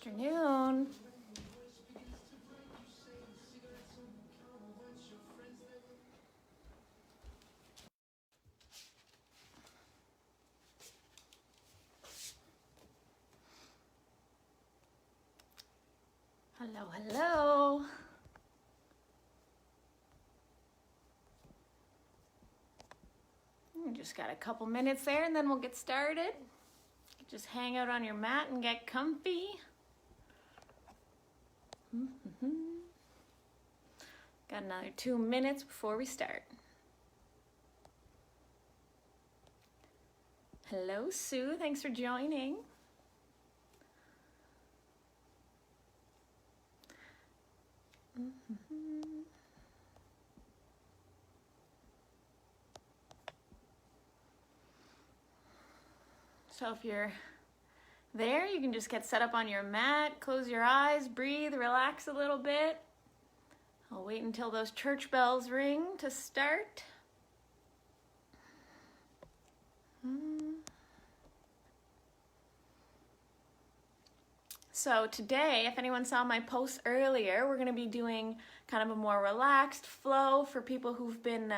afternoon. Hello, hello. We just got a couple minutes there and then we'll get started. Just hang out on your mat and get comfy. Got another 2 minutes before we start. Hello, Sue. Thanks for joining. So if you're there, you can just get set up on your mat, close your eyes, breathe, relax a little bit. I'll wait until those church bells ring to start. So today, if anyone saw my post earlier, we're going to be doing kind of a more relaxed flow for people who've been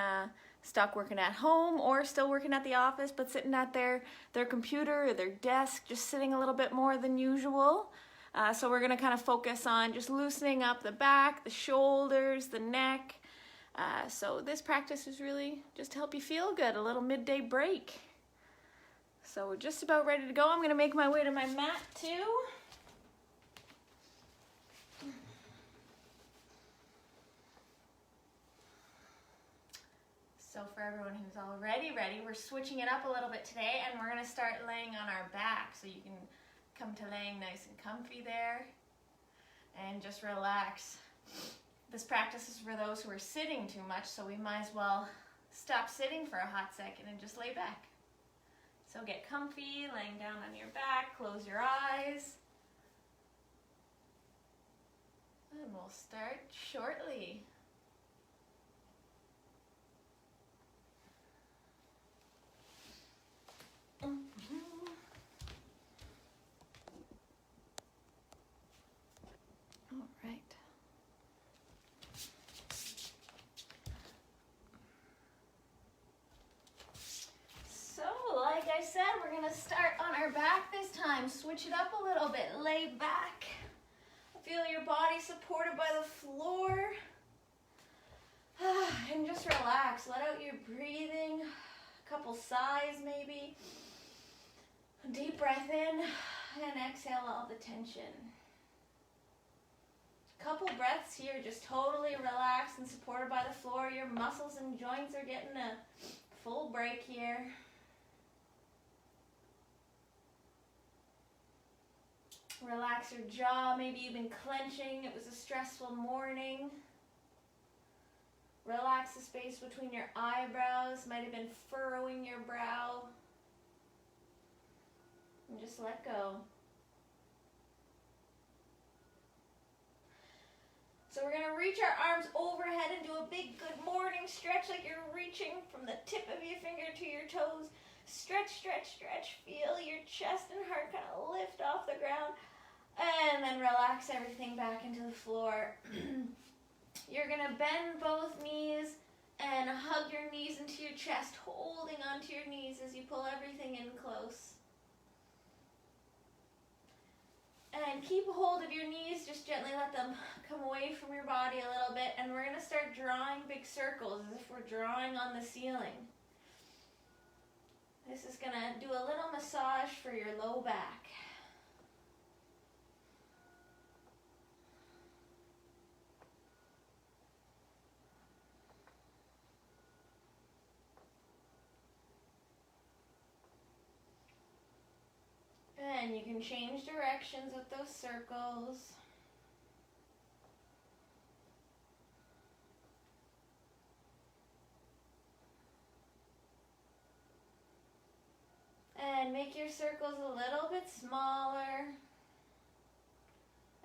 stuck working at home or still working at the office but sitting at their computer or their desk, just sitting a little bit more than usual. So we're going to kind of focus on just loosening up the back, the shoulders, the neck. So this practice is really just to help you feel good, a little midday break. So we're just about ready to go. I'm going to make my way to my mat too. So for everyone who's already ready, we're switching it up a little bit today and we're going to start laying on our back. So you can come to laying nice and comfy there and just relax. This practice is for those who are sitting too much, so we might as well stop sitting for a hot second and just lay back. So get comfy, laying down on your back, close your eyes. And we'll start shortly. All right. So, like I said, we're going to start on our back this time. Switch it up a little bit. Lay back. Feel your body supported by the floor. And just relax. Let out your breathing. A couple sighs maybe. Deep breath in and exhale all the tension. Couple breaths here, just totally relaxed and supported by the floor. Your muscles and joints are getting a full break here. Relax your jaw. Maybe you've been clenching. It was a stressful morning. Relax the space between your eyebrows. Might have been furrowing your brow. And just let go. So we're going to reach our arms overhead and do a big good morning stretch like you're reaching from the tip of your finger to your toes. Stretch, stretch, stretch. Feel your chest and heart kind of lift off the ground. And then relax everything back into the floor. You're going to bend both knees and hug your knees into your chest, holding onto your knees as you pull everything in close. And keep a hold of your knees, just gently let them come away from your body a little bit. And we're going to start drawing big circles as if we're drawing on the ceiling. This is going to do a little massage for your low back. And you can change directions with those circles. And make your circles a little bit smaller.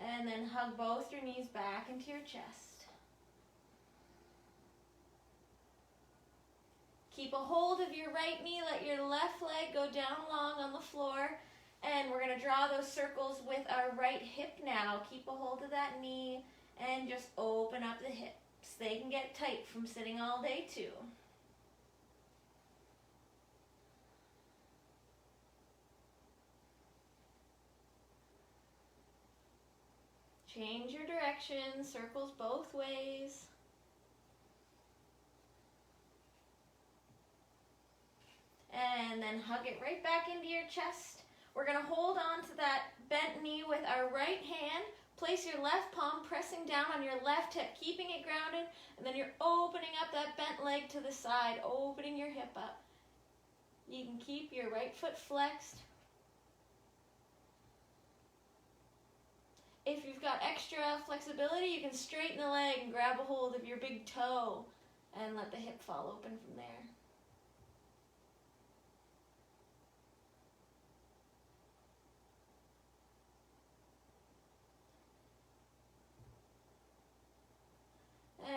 And then hug both your knees back into your chest. Keep a hold of your right knee. Let your left leg go down long on the floor. And we're going to draw those circles with our right hip now. Keep a hold of that knee and just open up the hips. They can get tight from sitting all day too. Change your direction, circles both ways. And then hug it right back into your chest. We're going to hold on to that bent knee with our right hand. Place your left palm pressing down on your left hip, keeping it grounded, and then you're opening up that bent leg to the side, opening your hip up. You can keep your right foot flexed. If you've got extra flexibility, you can straighten the leg and grab a hold of your big toe and let the hip fall open from there.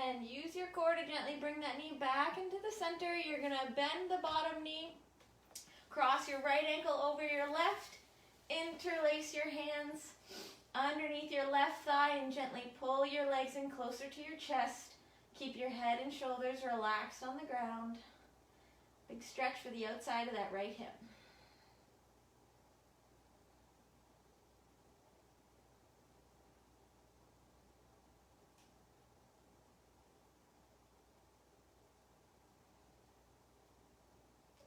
And use your core to gently bring that knee back into the center. You're going to bend the bottom knee, cross your right ankle over your left, interlace your hands underneath your left thigh and gently pull your legs in closer to your chest. Keep your head and shoulders relaxed on the ground. Big stretch for the outside of that right hip.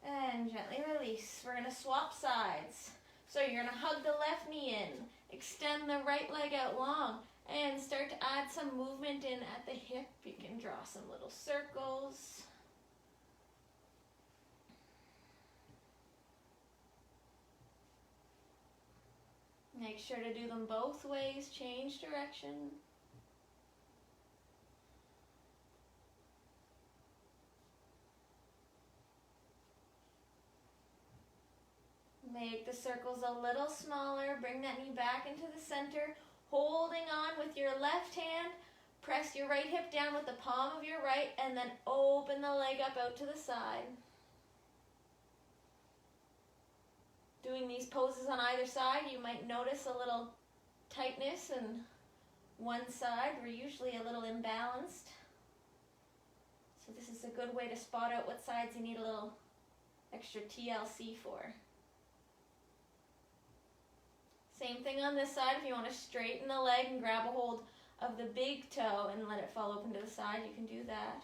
And gently release. We're going to swap sides. So you're going to hug the left knee in, extend the right leg out long, and start to add some movement in at the hip. You can draw some little circles. Make sure to do them both ways, change direction. Make the circles a little smaller. Bring that knee back into the center. Holding on with your left hand. Press your right hip down with the palm of your right and then open the leg up out to the side. Doing these poses on either side, you might notice a little tightness in one side. We're usually a little imbalanced. So this is a good way to spot out what sides you need a little extra TLC for. Same thing on this side. If you want to straighten the leg and grab a hold of the big toe and let it fall open to the side, you can do that.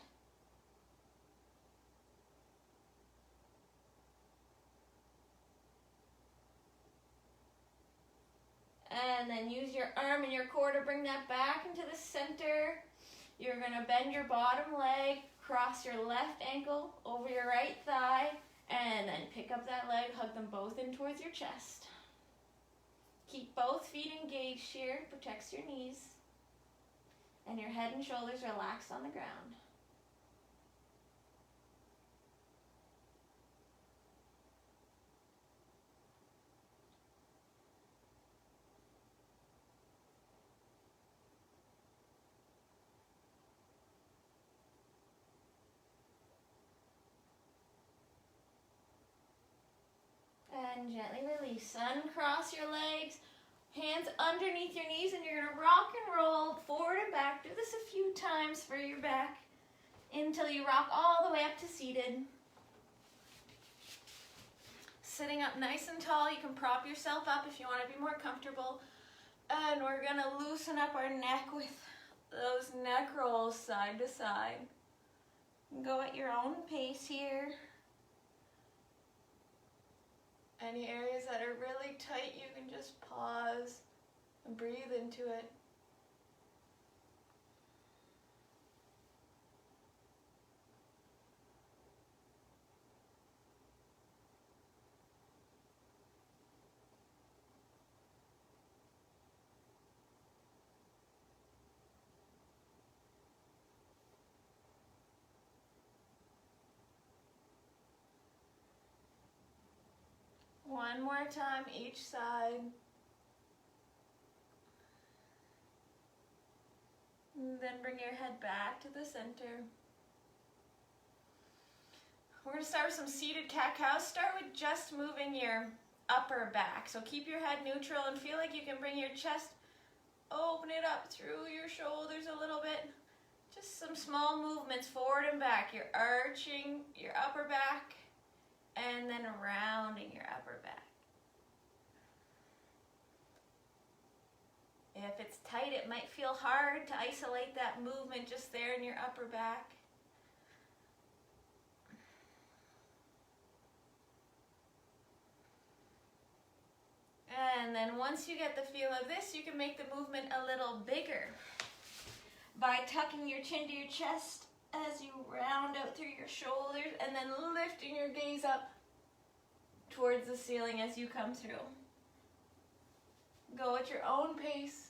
And then use your arm and your core to bring that back into the center. You're going to bend your bottom leg, cross your left ankle over your right thigh, and then pick up that leg, hug them both in towards your chest. Keep both feet engaged here, protects your knees, and your head and shoulders relaxed on the ground. And gently release. Uncross your legs, hands underneath your knees, and you're going to rock and roll forward and back. Do this a few times for your back until you rock all the way up to seated. Sitting up nice and tall, you can prop yourself up if you want to be more comfortable. And we're going to loosen up our neck with those neck rolls side to side. Go at your own pace here. Any areas that are really tight, you can just pause and breathe into it. One more time, each side. And then bring your head back to the center. We're going to start with some seated cat-cows. Start with just moving your upper back. So keep your head neutral and feel like you can bring your chest, open it up through your shoulders a little bit. Just some small movements forward and back. You're arching your upper back and then rounding your upper back. If it's tight, it might feel hard to isolate that movement just there in your upper back. And then once you get the feel of this, you can make the movement a little bigger by tucking your chin to your chest as you round out through your shoulders and then lifting your gaze up towards the ceiling as you come through. Go at your own pace.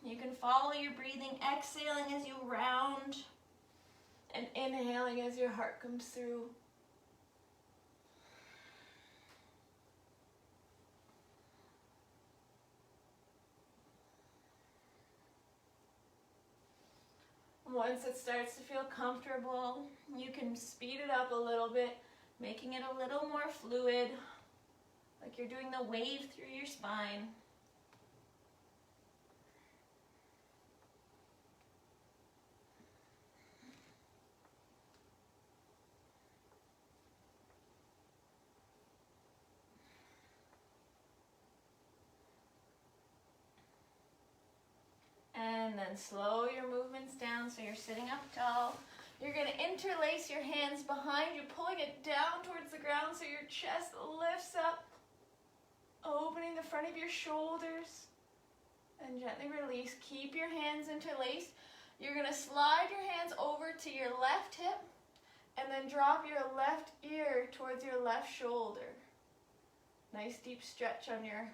You can follow your breathing, exhaling as you round and inhaling as your heart comes through. Once it starts to feel comfortable, you can speed it up a little bit, making it a little more fluid, like you're doing the wave through your spine. And then slow your movements down so you're sitting up tall. You're going to interlace your hands behind you, pulling it down towards the ground so your chest lifts up, opening the front of your shoulders, and gently release. Keep your hands interlaced. You're going to slide your hands over to your left hip and then drop your left ear towards your left shoulder. Nice deep stretch on your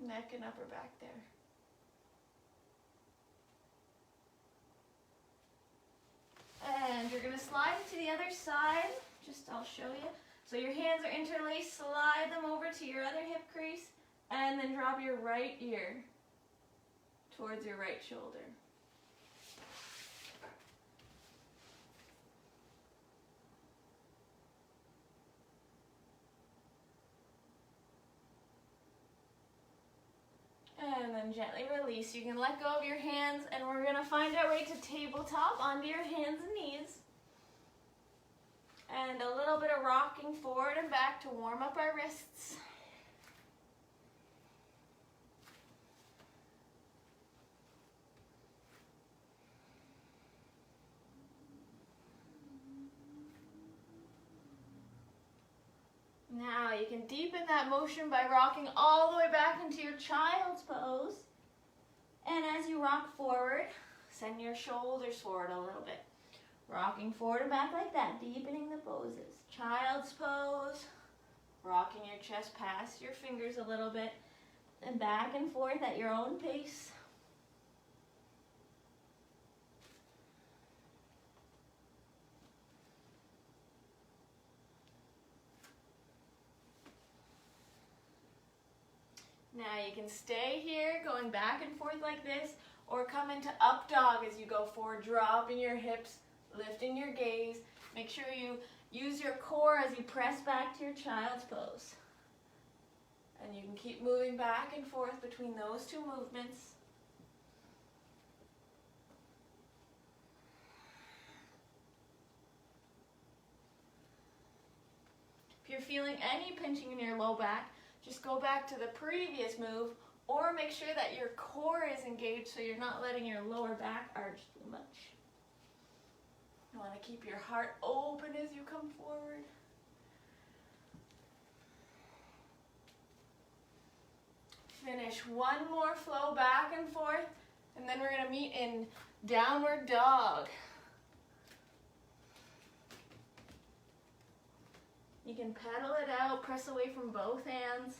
neck and upper back there. And you're going to slide it to the other side. I'll show you. So your hands are interlaced. Slide them over to your other hip crease. And then drop your right ear towards your right shoulder. And then gently release. You can let go of your hands, and we're going to find our way to tabletop onto your hands and knees. And a little bit of rocking forward and back to warm up our wrists. Now you can deepen that motion by rocking all the way back into your child's pose. And as you rock forward, send your shoulders forward a little bit. Rocking forward and back like that, deepening the poses. Child's pose, rocking your chest past your fingers a little bit, and back and forth at your own pace. Now you can stay here, going back and forth like this, or come into up dog as you go forward, dropping your hips, lifting your gaze. Make sure you use your core as you press back to your child's pose. And you can keep moving back and forth between those two movements. If you're feeling any pinching in your low back, just go back to the previous move, or make sure that your core is engaged so you're not letting your lower back arch too much. You want to keep your heart open as you come forward. Finish one more flow back and forth, and then we're going to meet in downward dog. You can pedal it out, press away from both hands.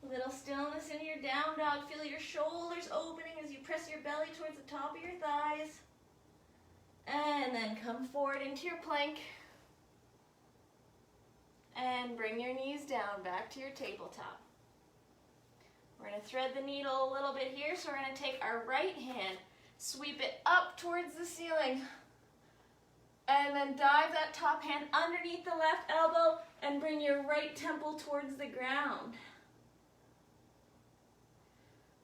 A little stillness in your down dog. Feel your shoulders opening as you press your belly towards the top of your thighs. And then come forward into your plank. And bring your knees down back to your tabletop. We're going to thread the needle a little bit here, so we're going to take our right hand, sweep it up towards the ceiling, and then dive that top hand underneath the left elbow and bring your right temple towards the ground.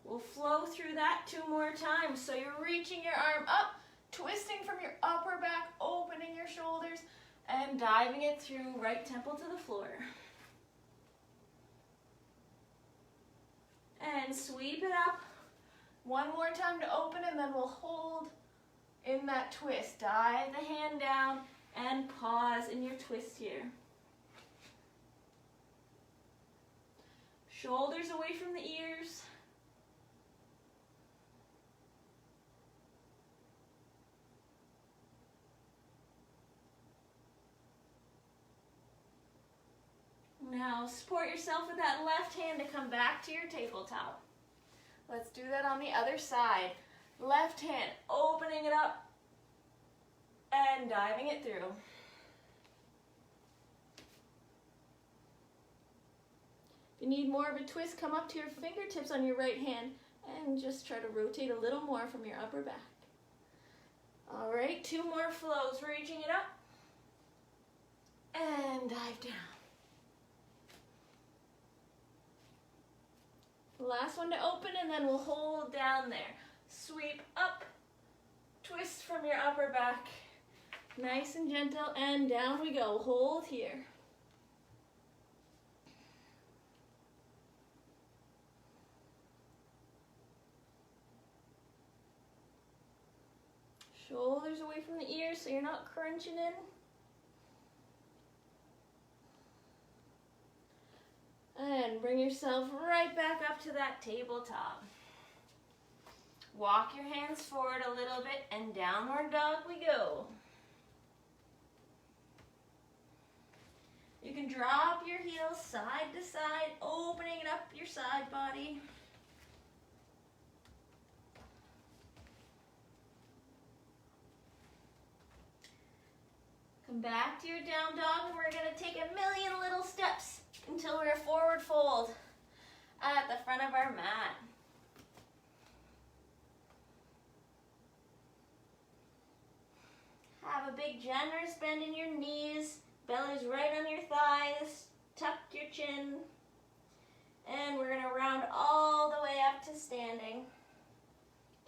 We'll flow through that 2 more times. So you're reaching your arm up, twisting from your upper back, opening your shoulders, and diving it through right temple to the floor. And sweep it up. 1 more time to open, and then we'll hold in that twist. Dive the hand down and pause in your twist here. Shoulders away from the ears. Now support yourself with that left hand to come back to your tabletop. Let's do that on the other side. Left hand, opening it up and diving it through. If you need more of a twist, come up to your fingertips on your right hand and just try to rotate a little more from your upper back. All right, 2 more flows, reaching it up and dive down. Last one to open, and then we'll hold down there. Sweep up, twist from your upper back. Nice and gentle, and down we go. Hold here. Shoulders away from the ears so you're not crunching in. And bring yourself right back up to that tabletop. Walk your hands forward a little bit and downward dog we go. You can drop your heels side to side, opening it up your side body. Come back to your down dog, and we're going to take a million little steps until we're a forward fold at the front of our mat. Have a big generous bend in your knees, belly's right on your thighs, tuck your chin, and we're going to round all the way up to standing.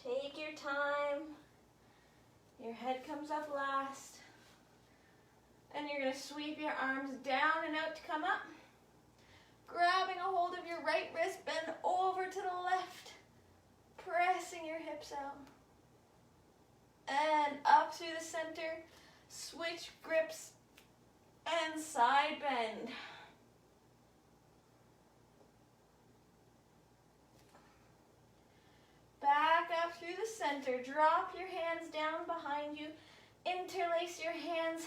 Take your time, your head comes up last, and you're going to sweep your arms down and out to come up. Grabbing a hold of your right wrist, bend over to the left, pressing your hips out. And up through the center, switch grips and side bend. Back up through the center, drop your hands down behind you, interlace your hands,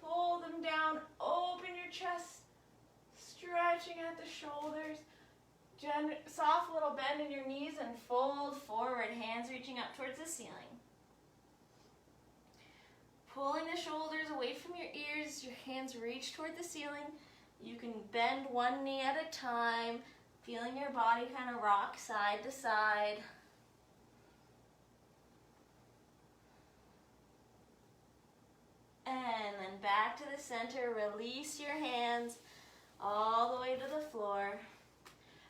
pull them down, open your chest, stretching at the shoulders, soft little bend in your knees and fold forward, hands reaching up towards the ceiling. Pulling the shoulders away from your ears, your hands reach toward the ceiling. You can bend one knee at a time, feeling your body kind of rock side to side. And then back to the center, release your hands all the way to the floor.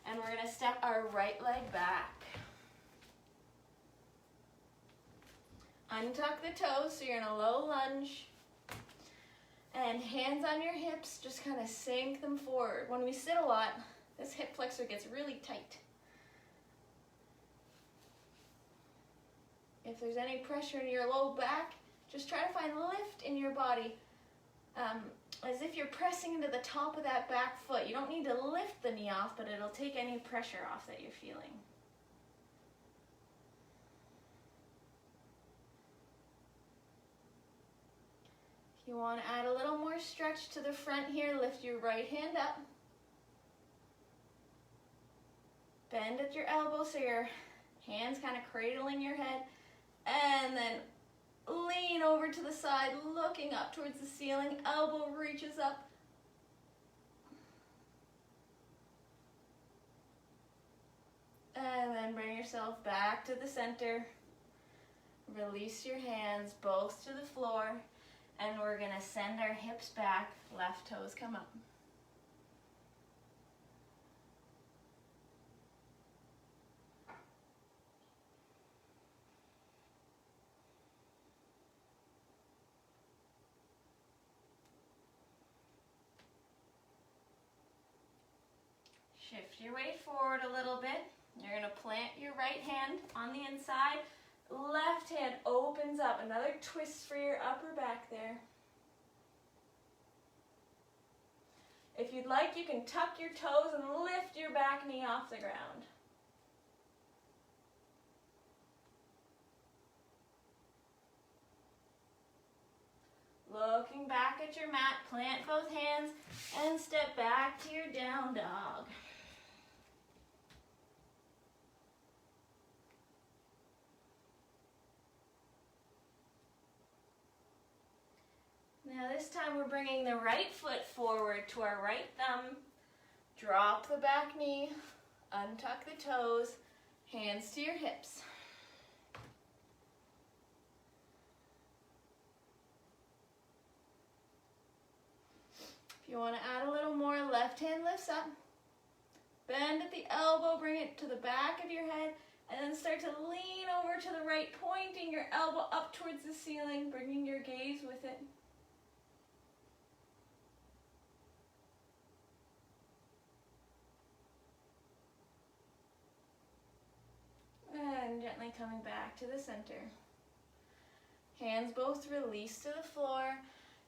And we're going to step our right leg back. Untuck the toes so you're in a low lunge. And hands on your hips, just kind of sink them forward. When we sit a lot, this hip flexor gets really tight. If there's any pressure in your low back, just try to find lift in your body. As if you're pressing into the top of that back foot. You don't need to lift the knee off, but it'll take any pressure off that you're feeling. If you want to add a little more stretch to the front here, lift your right hand up. Bend at your elbow so your hands kind of cradling your head. And then lean over to the side, looking up towards the ceiling. Elbow reaches up. yourself back to the center. Release your hands both to the floor, and we're going to send our hips back, left toes come up. Shift your weight forward a little bit. You're going to plant your right hand on the inside. Left hand opens up. Another twist for your upper back there. If you'd like, you can tuck your toes and lift your back knee off the ground. Looking back at your mat, plant both hands and step back to your down dog. Now this time we're bringing the right foot forward to our right thumb. Drop the back knee, untuck the toes, hands to your hips. If you want to add a little more, left hand lifts up. Bend at the elbow, bring it to the back of your head, and then start to lean over to the right, pointing your elbow up towards the ceiling, bringing your gaze with it. And gently coming back to the center. Hands both release to the floor.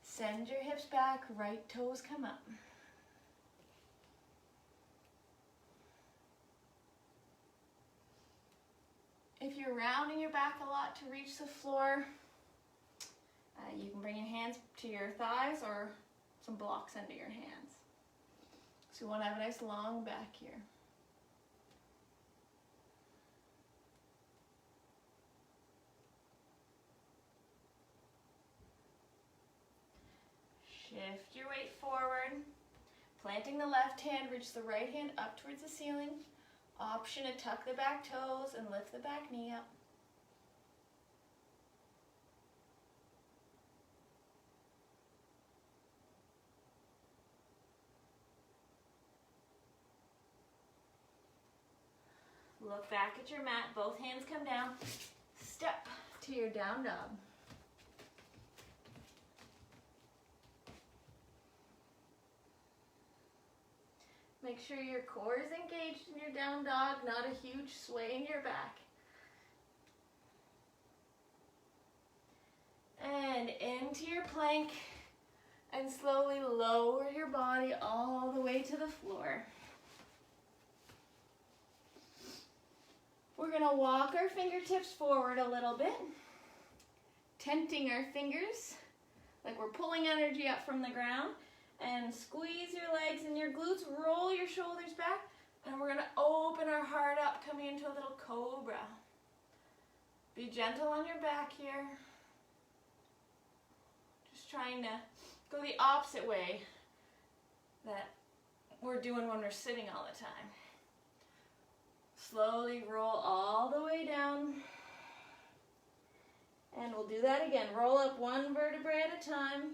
Send your hips back, right toes come up. If you're rounding your back a lot to reach the floor, you can bring your hands to your thighs or some blocks under your hands. So you want to have a nice long back here. Shift your weight forward. Planting the left hand, reach the right hand up towards the ceiling. Option to tuck the back toes and lift the back knee up. Look back at your mat, both hands come down. Step to your down dog. Make sure your core is engaged in your down dog, not a huge sway in your back. And into your plank, and slowly lower your body all the way to the floor. We're going to walk our fingertips forward a little bit, tenting our fingers like we're pulling energy up from the ground. And squeeze your legs and your glutes, roll your shoulders back, and we're going to open our heart up, coming into a little cobra. Be gentle on your back here. Just trying to go the opposite way that we're doing when we're sitting all the time. Slowly roll all the way down. And we'll do that again. Roll up one vertebrae at a time.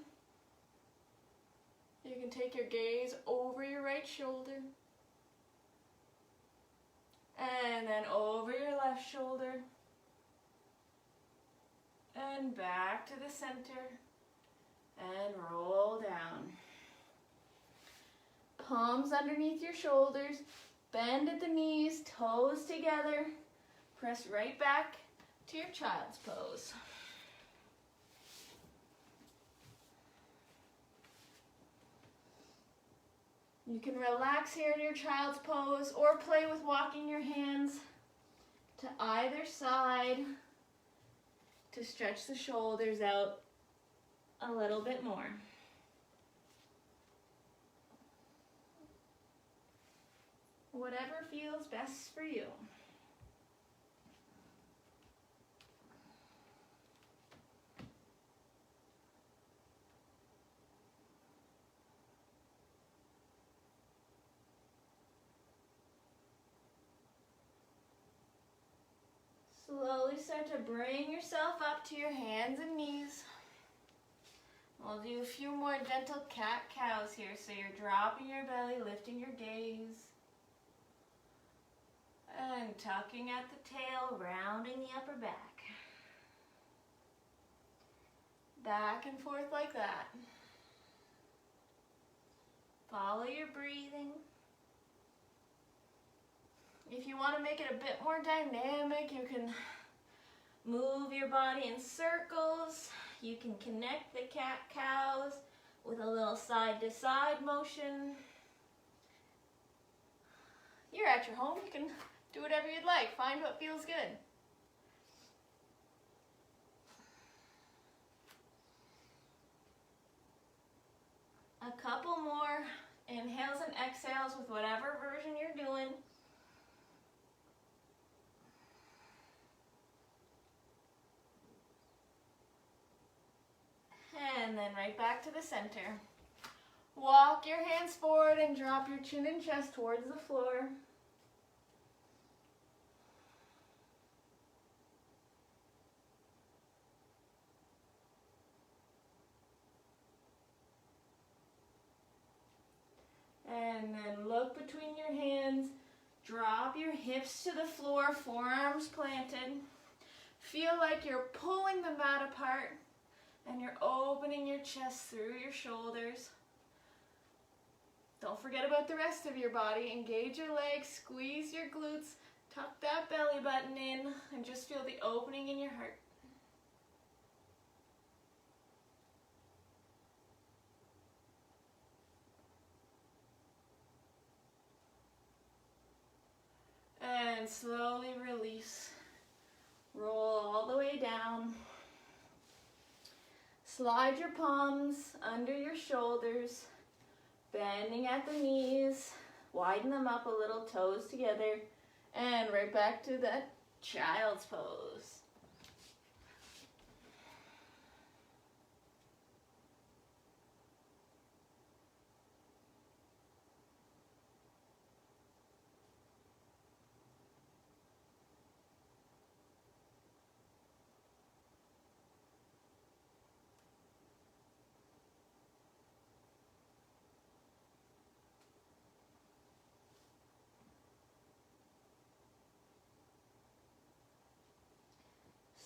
You can take your gaze over your right shoulder. And then over your left shoulder. And back to the center. And roll down. Palms underneath your shoulders. Bend at the knees, toes together. Press right back to your child's pose. You can relax here in your child's pose or play with walking your hands to either side to stretch the shoulders out a little bit more. Whatever feels best for you. start to bring yourself up to your hands and knees. We'll do a few more gentle cat-cows here. So you're dropping your belly, lifting your gaze. And tucking at the tail, rounding the upper back. Back and forth like that. Follow your breathing. If you want to make it a bit more dynamic, you can move your body in circles. You can connect the cat-cows with a little side-to-side motion. You're at your home. You can do whatever you'd like. Find what feels good. A couple more inhales and exhales with whatever version you're doing. And then right back to the center. Walk your hands forward and drop your chin and chest towards the floor. And then look between your hands. Drop your hips to the floor, forearms planted. Feel like you're pulling the mat apart and you're opening your chest through your shoulders. Don't forget about the rest of your body. Engage your legs, squeeze your glutes, tuck that belly button in, and just feel the opening in your heart. And slowly release. Roll all the way down. Slide your palms under your shoulders, bending at the knees. Widen them up a little, toes together. And right back to that child's pose.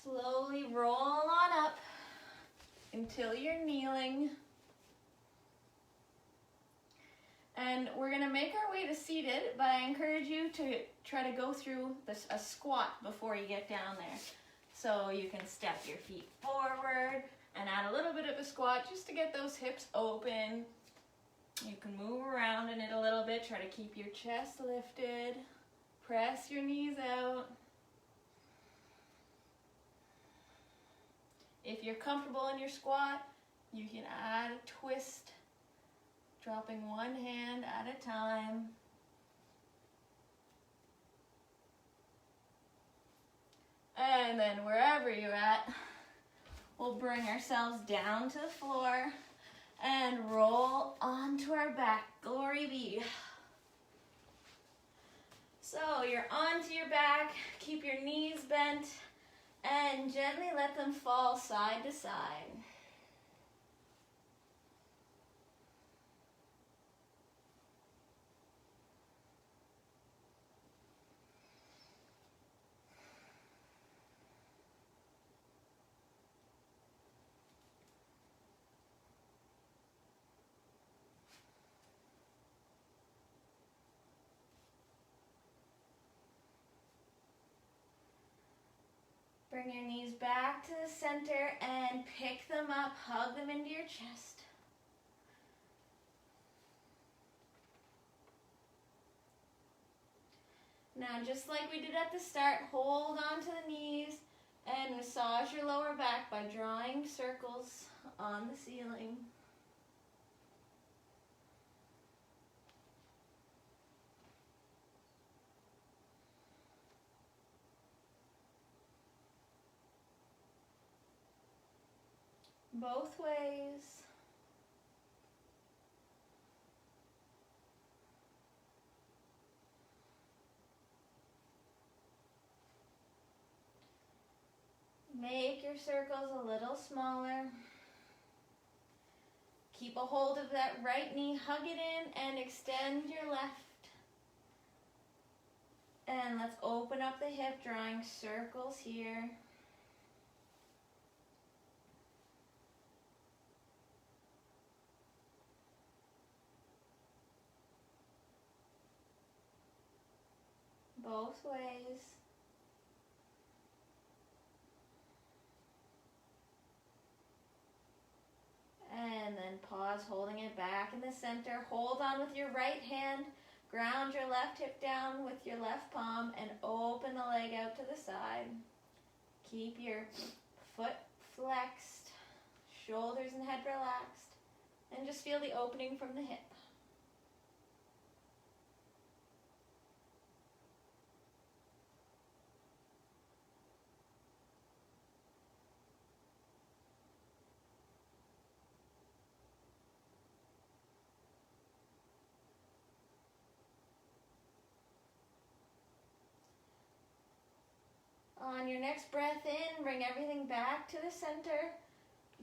Slowly roll on up until you're kneeling. And we're going to make our way to seated, but I encourage you to try to go through a squat before you get down there. So you can step your feet forward and add a little bit of a squat just to get those hips open. You can move around in it a little bit. Try to keep your chest lifted. Press your knees out. If you're comfortable in your squat, you can add a twist, dropping one hand at a time. And then wherever you're at, we'll bring ourselves down to the floor and roll onto our back. Glory be. So you're onto your back, keep your knees bent, and gently let them fall side to side. Bring your knees back to the center and pick them up, hug them into your chest. Now, just like we did at the start, hold on to the knees and massage your lower back by drawing circles on the ceiling. Both ways. your circles a little smaller. Keep a hold of that right knee, hug it in, and extend your left. And let's open up the hip, drawing circles here. Both ways. And then pause, holding it back in the center. Hold on with your right hand. Ground your left hip down with your left palm and open the leg out to the side. Keep your foot flexed, shoulders and head relaxed, and just feel the opening from the hip. On your next breath in, bring everything back to the center.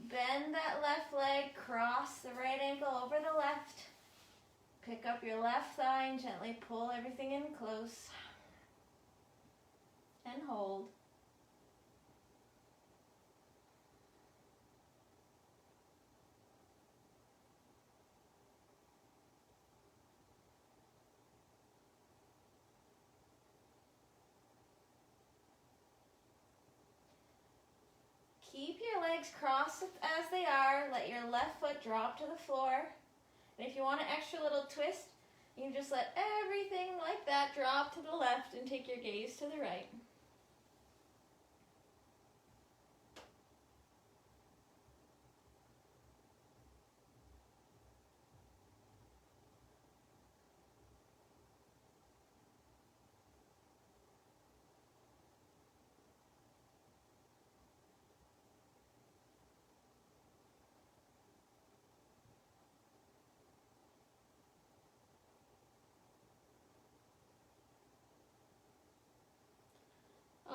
Bend that left leg, cross the right ankle over the left. Pick up your left thigh and gently pull everything in close. And hold. Keep your legs crossed as they are. Let your left foot drop to the floor. And if you want an extra little twist, you can just let everything like that drop to the left and take your gaze to the right.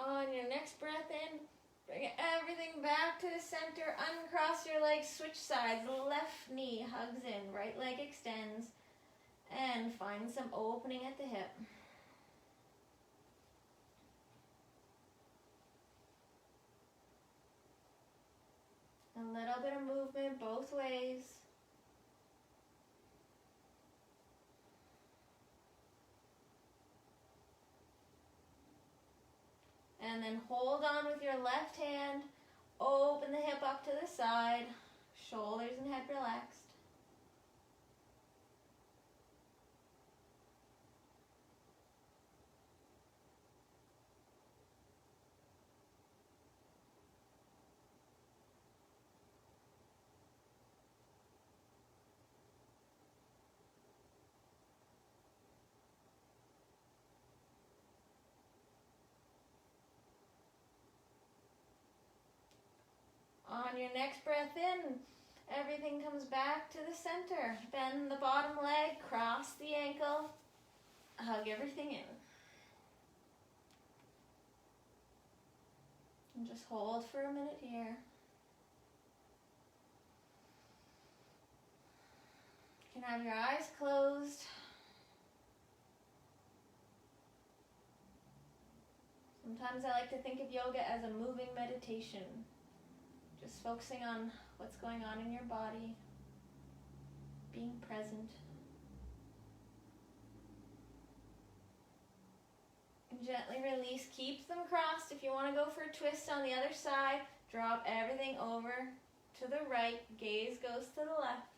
On your next breath in, bring everything back to the center. Uncross your legs, switch sides. Left knee hugs in, right leg extends, and find some opening at the hip. A little bit of movement both ways. And then hold on with your left hand. Open the hip up to the side. Shoulders and head relaxed. On your next breath in, everything comes back to the center. Bend the bottom leg, cross the ankle, hug everything in. And just hold for a minute here. You can have your eyes closed. Sometimes I like to think of yoga as a moving meditation. Just focusing on what's going on in your body, being present. And gently release, keep them crossed. If you want to go for a twist on the other side, drop everything over to the right, gaze goes to the left.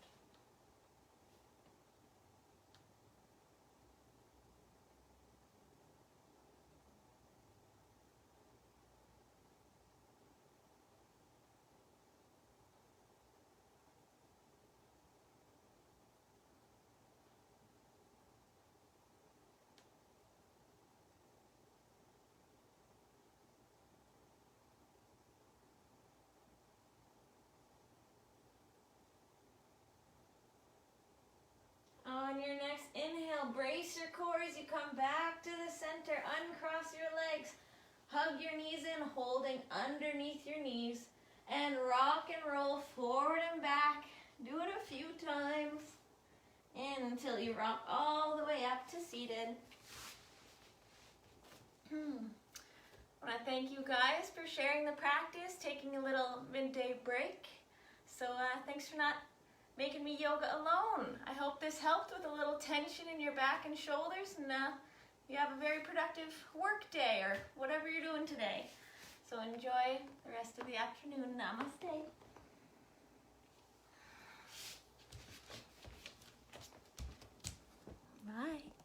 On your next inhale, brace your core as you come back to the center. Uncross your legs. Hug your knees in, holding underneath your knees, and rock and roll forward and back. Do it a few times until you rock all the way up to seated. I want to thank you guys for sharing the practice, taking a little midday break. So thanks for not making me yoga alone. I hope this helped with a little tension in your back and shoulders, and you have a very productive work day or whatever you're doing today. So enjoy the rest of the afternoon. Namaste. Bye.